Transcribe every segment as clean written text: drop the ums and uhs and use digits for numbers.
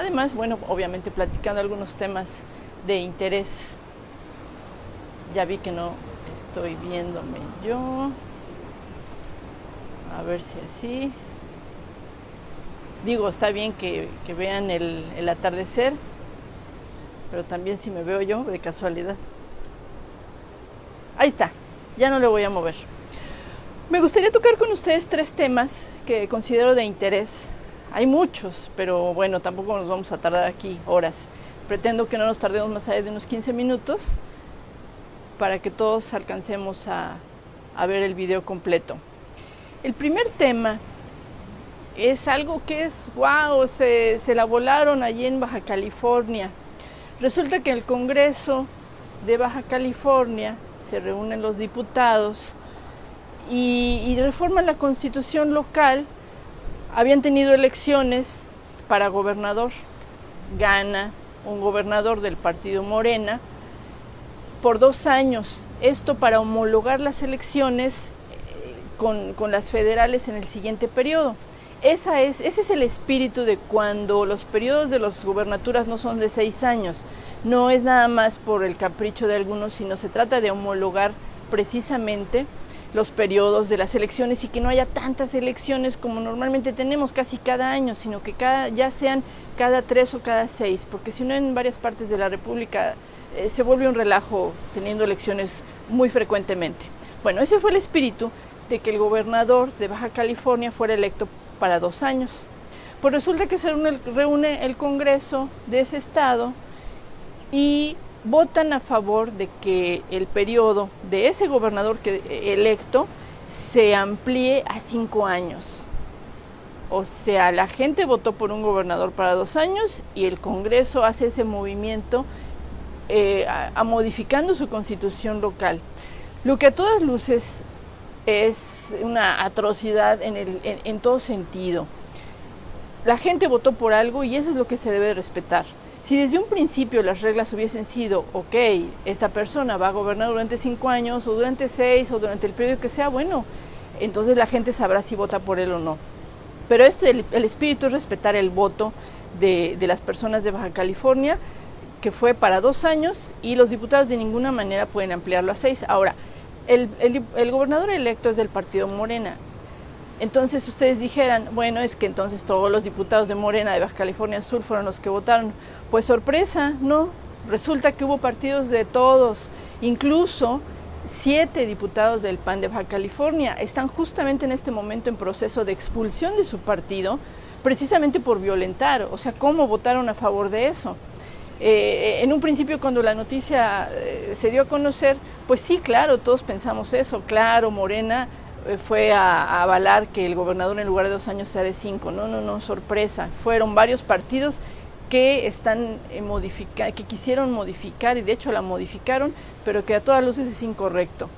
Además, bueno, obviamente platicando algunos temas de interés. Ya vi que no estoy viéndome yo. A ver si así. Digo, está bien que vean el atardecer, pero también si me veo yo de casualidad. Ahí está, ya no le voy a mover. Me gustaría tocar con ustedes 3 temas que considero de interés. Hay muchos, pero bueno, tampoco nos vamos a tardar aquí horas. Pretendo que no nos tardemos más allá de unos 15 minutos para que todos alcancemos a ver el video completo. El primer tema es algo que es, wow, se la volaron allí en Baja California. Resulta que en el Congreso de Baja California se reúnen los diputados y reforman la constitución local. Habían tenido elecciones para gobernador. Gana un gobernador del partido Morena por 2 años. Esto para homologar las elecciones con las federales en el siguiente periodo. Ese es el espíritu de cuando los periodos de las gubernaturas no son de 6 años. No es nada más por el capricho de algunos, sino se trata de homologar precisamente los periodos de las elecciones y que no haya tantas elecciones como normalmente tenemos casi cada año, sino que ya sean cada 3 o cada 6, porque si no en varias partes de la República se vuelve un relajo teniendo elecciones muy frecuentemente. Bueno, ese fue el espíritu de que el gobernador de Baja California fuera electo para 2 años. Pues resulta que se reúne el Congreso de ese estado y votan a favor de que el periodo de ese gobernador electo se amplíe a 5 años. O sea, la gente votó por un gobernador para 2 años y el Congreso hace ese movimiento modificando su constitución local. Lo que a todas luces es una atrocidad en todo sentido. La gente votó por algo y eso es lo que se debe respetar. Si desde un principio las reglas hubiesen sido, ok, esta persona va a gobernar durante 5 años o durante 6 o durante el periodo que sea, bueno, entonces la gente sabrá si vota por él o no. Pero el espíritu es respetar el voto de las personas de Baja California, que fue para 2 años y los diputados de ninguna manera pueden ampliarlo a 6. Ahora, el gobernador electo es del partido Morena. Entonces ustedes dijeran, bueno, es que entonces todos los diputados de Morena de Baja California Sur fueron los que votaron. Pues sorpresa, no, resulta que hubo partidos de todos, incluso 7 diputados del PAN de Baja California están justamente en este momento en proceso de expulsión de su partido, precisamente por violentar. O sea, ¿cómo votaron a favor de eso? En un principio, cuando la noticia se dio a conocer, pues sí, claro, todos pensamos eso, claro, Morena fue a avalar que el gobernador en lugar de 2 años sea de 5. No, sorpresa, fueron varios partidos que están que quisieron modificar y de hecho la modificaron, pero que a todas luces es incorrecto.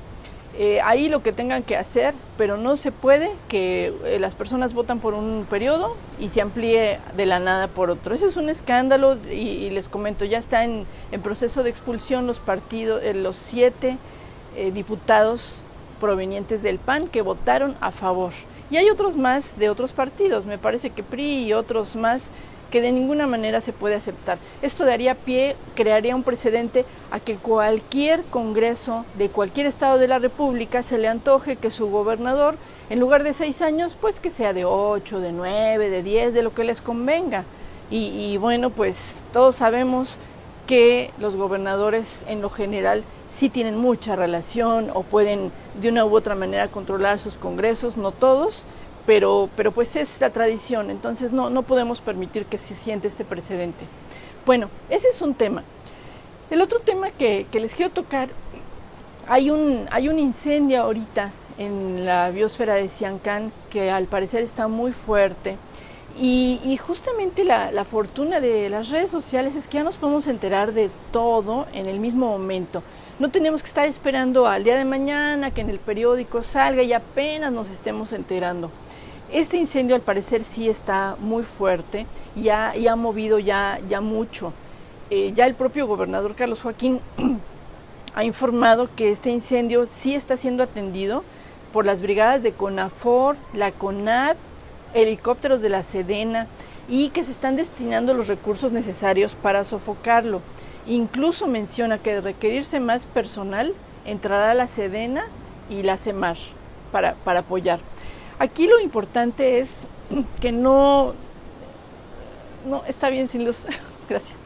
Ahí lo que tengan que hacer, pero no se puede que las personas votan por un periodo y se amplíe de la nada por otro. Eso es un escándalo y les comento, ya está en proceso de expulsión los 7 diputados provenientes del PAN que votaron a favor. Y hay otros más de otros partidos, me parece que PRI y otros más, que de ninguna manera se puede aceptar. Esto daría pie, crearía un precedente a que cualquier congreso de cualquier estado de la República se le antoje que su gobernador, en lugar de 6 años, pues que sea de 8, de 9, de 10, de lo que les convenga. Y bueno, pues todos sabemos que los gobernadores en lo general sí tienen mucha relación o pueden de una u otra manera controlar sus congresos, no todos, pero pues es la tradición, entonces no podemos permitir que se siente este precedente. Bueno, ese es un tema. El otro tema que les quiero tocar, hay un incendio ahorita en la biosfera de Siancán que al parecer está muy fuerte y justamente la fortuna de las redes sociales es que ya nos podemos enterar de todo en el mismo momento. No tenemos que estar esperando al día de mañana que en el periódico salga y apenas nos estemos enterando. Este incendio al parecer sí está muy fuerte y ha movido ya mucho. Ya el propio gobernador Carlos Joaquín ha informado que este incendio sí está siendo atendido por las brigadas de CONAFOR, la CONAD, helicópteros de la Sedena. y que se están destinando los recursos necesarios para sofocarlo. Incluso menciona que de requerirse más personal, entrará la Sedena y la CEMAR para apoyar. Aquí lo importante es que no está bien sin luz, gracias.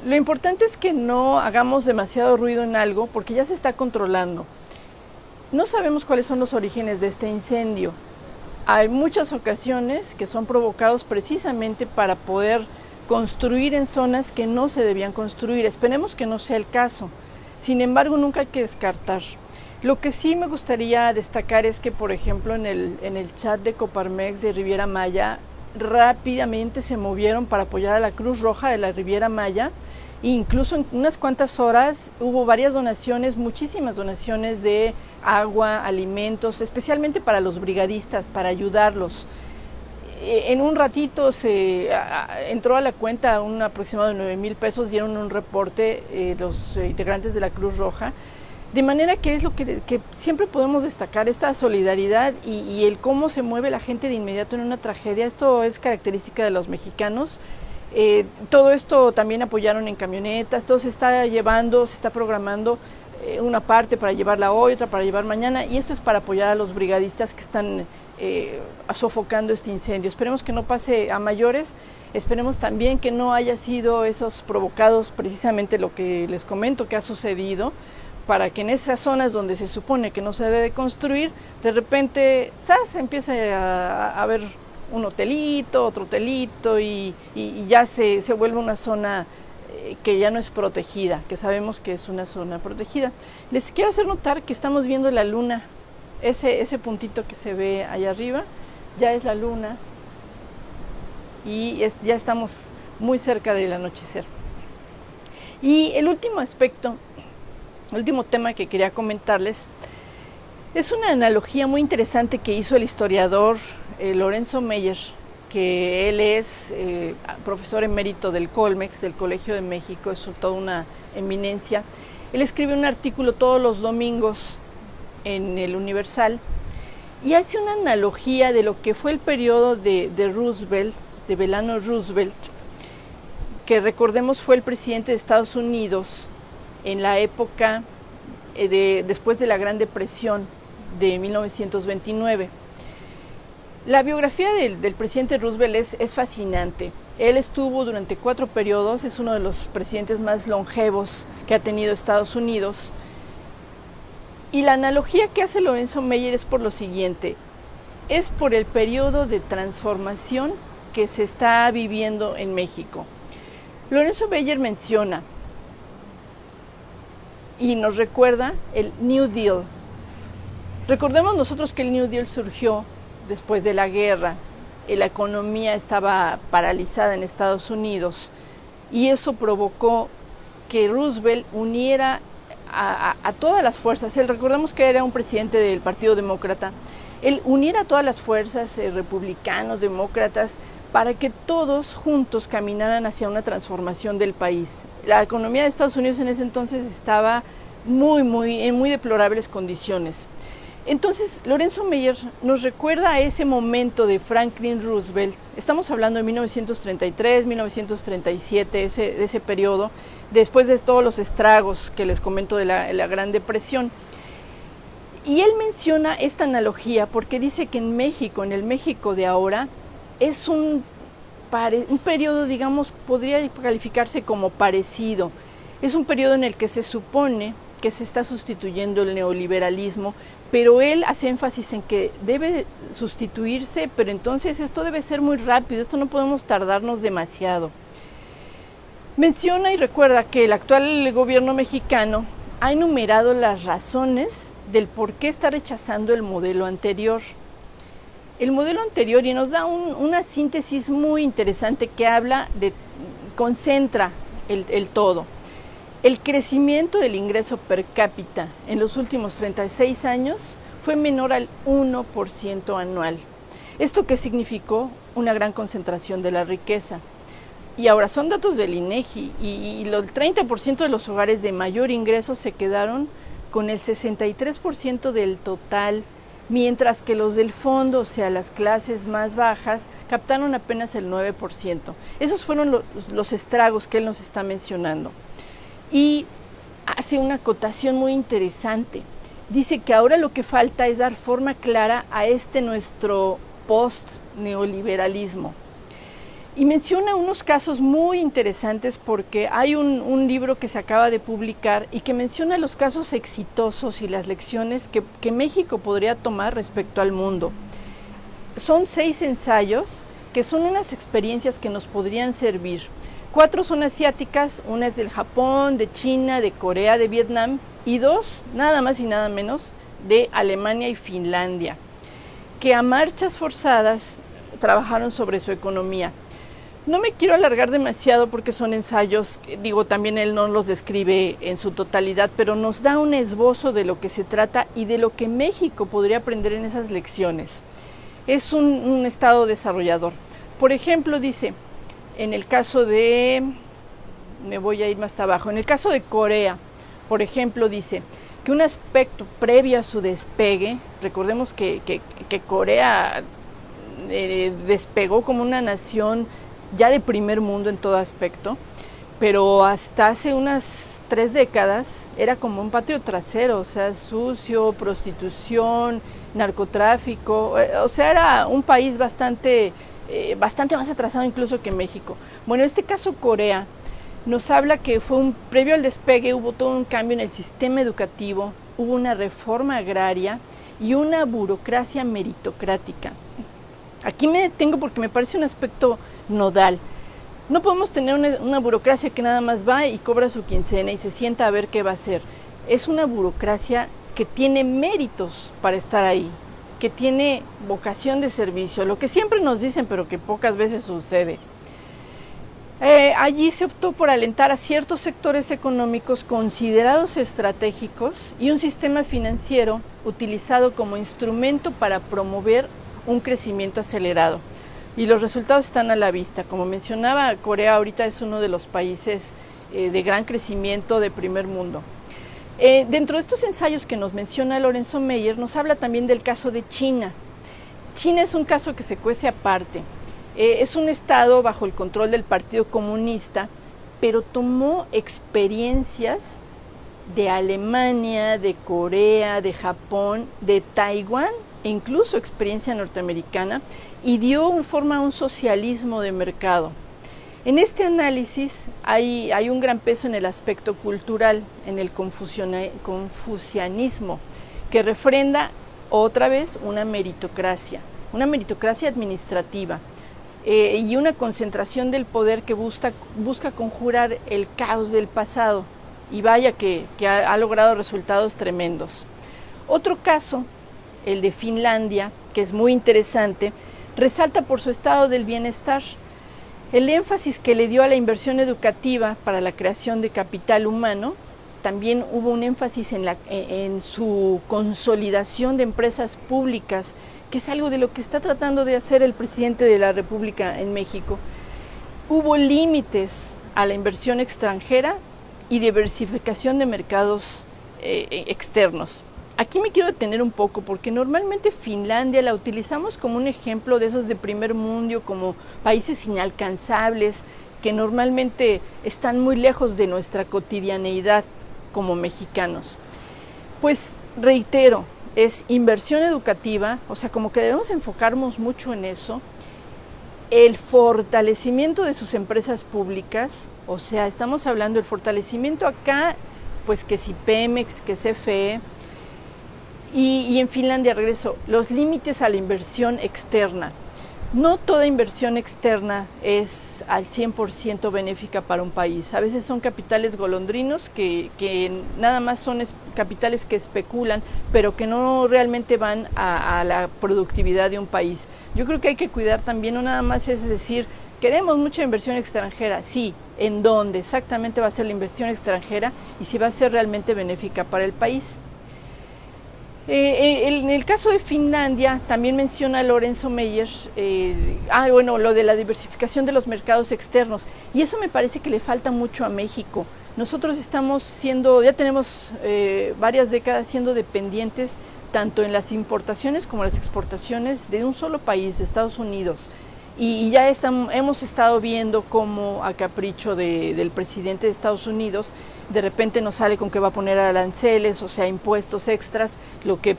Lo importante es que no hagamos demasiado ruido en algo porque ya se está controlando. No sabemos cuáles son los orígenes de este incendio. Hay muchas ocasiones que son provocados precisamente para poder construir en zonas que no se debían construir. Esperemos que no sea el caso. Sin embargo, nunca hay que descartar. Lo que sí me gustaría destacar es que, por ejemplo, en el chat de Coparmex de Riviera Maya, rápidamente se movieron para apoyar a la Cruz Roja de la Riviera Maya. E incluso en unas cuantas horas hubo varias donaciones, muchísimas donaciones de agua, alimentos, especialmente para los brigadistas, para ayudarlos. En un ratito se entró a la cuenta un aproximado de 9,000 pesos, dieron un reporte los integrantes de la Cruz Roja. De manera que es lo que siempre podemos destacar, esta solidaridad y el cómo se mueve la gente de inmediato en una tragedia. Esto es característica de los mexicanos. Todo esto también apoyaron en camionetas, todo se está llevando, se está programando una parte para llevarla hoy, otra para llevar mañana, y esto es para apoyar a los brigadistas que están sofocando este incendio. Esperemos que no pase a mayores, esperemos también que no haya sido esos provocados precisamente lo que les comento que ha sucedido, para que en esas zonas donde se supone que no se debe de construir, de repente empiece a haber un hotelito, otro hotelito y ya se vuelve una zona que ya no es protegida, que sabemos que es una zona protegida. Les quiero hacer notar que estamos viendo la luna, ese puntito que se ve allá arriba, ya es la luna y ya estamos muy cerca del anochecer. Y el último aspecto, el último tema que quería comentarles es una analogía muy interesante que hizo el historiador Lorenzo Meyer, que él es profesor emérito del Colmex, del Colegio de México, es toda una eminencia. Él escribe un artículo todos los domingos en el Universal y hace una analogía de lo que fue el periodo de Roosevelt, de Delano Roosevelt, que recordemos fue el presidente de Estados Unidos en la época después de la Gran Depresión de 1929. La biografía del presidente Roosevelt es fascinante. Él estuvo durante 4 periodos, es uno de los presidentes más longevos que ha tenido Estados Unidos. Y la analogía que hace Lorenzo Meyer es por lo siguiente, es por el periodo de transformación que se está viviendo en México. Lorenzo Meyer menciona y nos recuerda el New Deal. Recordemos nosotros que el New Deal surgió después de la guerra, la economía estaba paralizada en Estados Unidos y eso provocó que Roosevelt uniera a todas las fuerzas. Recordemos que era un presidente del Partido Demócrata, él uniera a todas las fuerzas, republicanos, demócratas, para que todos juntos caminaran hacia una transformación del país. La economía de Estados Unidos en ese entonces estaba en muy deplorables condiciones. Entonces, Lorenzo Meyer nos recuerda a ese momento de Franklin Roosevelt. Estamos hablando de 1933, 1937, ese periodo, después de todos los estragos que les comento de la Gran Depresión. Y él menciona esta analogía porque dice que en México, en el México de ahora, es un periodo, digamos, podría calificarse como parecido. Es un periodo en el que se supone que se está sustituyendo el neoliberalismo, pero él hace énfasis en que debe sustituirse, pero entonces esto debe ser muy rápido, esto no podemos tardarnos demasiado. Menciona y recuerda que el actual gobierno mexicano ha enumerado las razones del por qué está rechazando el modelo anterior. El modelo anterior, y nos da una síntesis muy interesante que concentra el todo. El crecimiento del ingreso per cápita en los últimos 36 años fue menor al 1% anual. ¿Esto qué significó? Una gran concentración de la riqueza. Y ahora son datos del INEGI y el 30% de los hogares de mayor ingreso se quedaron con el 63% del total, mientras que los del fondo, o sea, las clases más bajas, captaron apenas el 9%. Esos fueron los estragos que él nos está mencionando. Y hace una acotación muy interesante. Dice que ahora lo que falta es dar forma clara a nuestro post-neoliberalismo. Y menciona unos casos muy interesantes porque hay un libro que se acaba de publicar y que menciona los casos exitosos y las lecciones que México podría tomar respecto al mundo. Son 6 ensayos que son unas experiencias que nos podrían servir. 4 son asiáticas, una es del Japón, de China, de Corea, de Vietnam, y 2, nada más y nada menos, de Alemania y Finlandia, que a marchas forzadas trabajaron sobre su economía. No me quiero alargar demasiado porque son ensayos, también él no los describe en su totalidad, pero nos da un esbozo de lo que se trata y de lo que México podría aprender en esas lecciones. Es un estado desarrollador. Por ejemplo, dice, en el caso de, me voy a ir más abajo, en el caso de Corea, por ejemplo, dice que un aspecto previo a su despegue, recordemos que Corea despegó como una nación ya de primer mundo en todo aspecto, pero hasta hace unas 3 décadas era como un patio trasero, o sea, sucio, prostitución, narcotráfico, o sea, era un país bastante más atrasado incluso que México. Bueno, en este caso Corea nos habla que previo al despegue hubo todo un cambio en el sistema educativo, hubo una reforma agraria y una burocracia meritocrática. Aquí me detengo porque me parece un aspecto nodal. No podemos tener una burocracia que nada más va y cobra su quincena y se sienta a ver qué va a hacer. Es una burocracia que tiene méritos para estar ahí, que tiene vocación de servicio, lo que siempre nos dicen pero que pocas veces sucede. Allí se optó por alentar a ciertos sectores económicos considerados estratégicos y un sistema financiero utilizado como instrumento para promover un crecimiento acelerado. Y los resultados están a la vista. Como mencionaba, Corea ahorita es uno de los países de gran crecimiento de primer mundo. Dentro de estos ensayos que nos menciona Lorenzo Meyer, nos habla también del caso de China. China es un caso que se cuece aparte. Es un estado bajo el control del Partido Comunista, pero tomó experiencias de Alemania, de Corea, de Japón, de Taiwán, e incluso experiencia norteamericana, y dio forma a un socialismo de mercado. En este análisis hay un gran peso en el aspecto cultural, en el confucianismo, que refrenda otra vez una meritocracia administrativa, y una concentración del poder que busca conjurar el caos del pasado, y vaya que ha logrado resultados tremendos. Otro caso, el de Finlandia, que es muy interesante, resalta por su estado del bienestar. El énfasis que le dio a la inversión educativa para la creación de capital humano, también hubo un énfasis en su consolidación de empresas públicas, que es algo de lo que está tratando de hacer el presidente de la República en México. Hubo límites a la inversión extranjera y diversificación de mercados externos. Aquí me quiero detener un poco porque normalmente Finlandia la utilizamos como un ejemplo de esos de primer mundo, como países inalcanzables que normalmente están muy lejos de nuestra cotidianeidad como mexicanos. Pues reitero, es inversión educativa, o sea, como que debemos enfocarnos mucho en eso, el fortalecimiento de sus empresas públicas, o sea, estamos hablando del fortalecimiento acá, pues que si Pemex, que CFE, y en Finlandia, regreso, los límites a la inversión externa. No toda inversión externa es al 100% benéfica para un país. A veces son capitales golondrinos que nada más son capitales que especulan, pero que no realmente van a la productividad de un país. Yo creo que hay que cuidar también, no nada más es decir, queremos mucha inversión extranjera, sí, ¿en dónde exactamente va a ser la inversión extranjera y si va a ser realmente benéfica para el país? En el caso de Finlandia, también menciona Lorenzo Meyer, lo de la diversificación de los mercados externos, y eso me parece que le falta mucho a México. Nosotros ya tenemos varias décadas siendo dependientes tanto en las importaciones como en las exportaciones de un solo país, de Estados Unidos. Y ya hemos estado viendo cómo a capricho del presidente de Estados Unidos, de repente nos sale con que va a poner aranceles, o sea, impuestos extras, lo que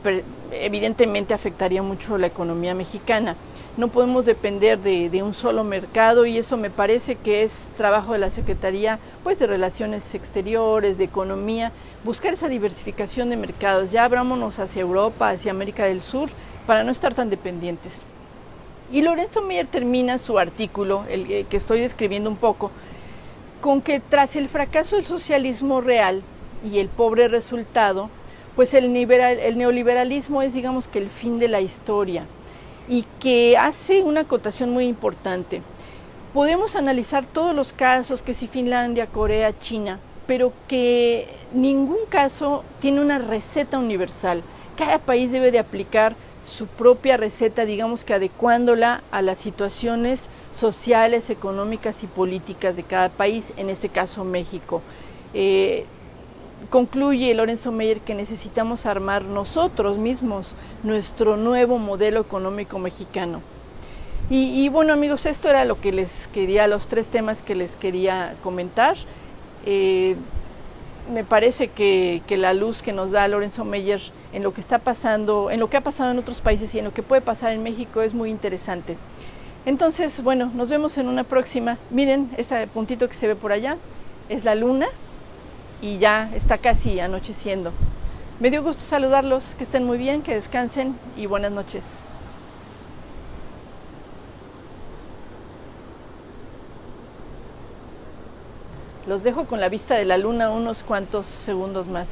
evidentemente afectaría mucho la economía mexicana. No podemos depender de un solo mercado, y eso me parece que es trabajo de la Secretaría, pues, de Relaciones Exteriores, de Economía, buscar esa diversificación de mercados. Ya abrámonos hacia Europa, hacia América del Sur, para no estar tan dependientes. Y Lorenzo Meyer termina su artículo, el que estoy describiendo un poco, con que tras el fracaso del socialismo real y el pobre resultado, pues el neoliberalismo es, digamos, que el fin de la historia, y que hace una acotación muy importante. Podemos analizar todos los casos, que si Finlandia, Corea, China, pero que ningún caso tiene una receta universal. Cada país debe de aplicar su propia receta, digamos que adecuándola a las situaciones sociales, económicas y políticas de cada país, en este caso México. Concluye Lorenzo Meyer que necesitamos armar nosotros mismos nuestro nuevo modelo económico mexicano. Y bueno, amigos, esto era lo que les quería, los 3 temas que les quería comentar. Me parece que la luz que nos da Lorenzo Meyer en lo que está pasando, en lo que ha pasado en otros países y en lo que puede pasar en México es muy interesante. Entonces, bueno, nos vemos en una próxima. Miren, ese puntito que se ve por allá es la luna y ya está casi anocheciendo. Me dio gusto saludarlos, que estén muy bien, que descansen y buenas noches. Los dejo con la vista de la luna unos cuantos segundos más.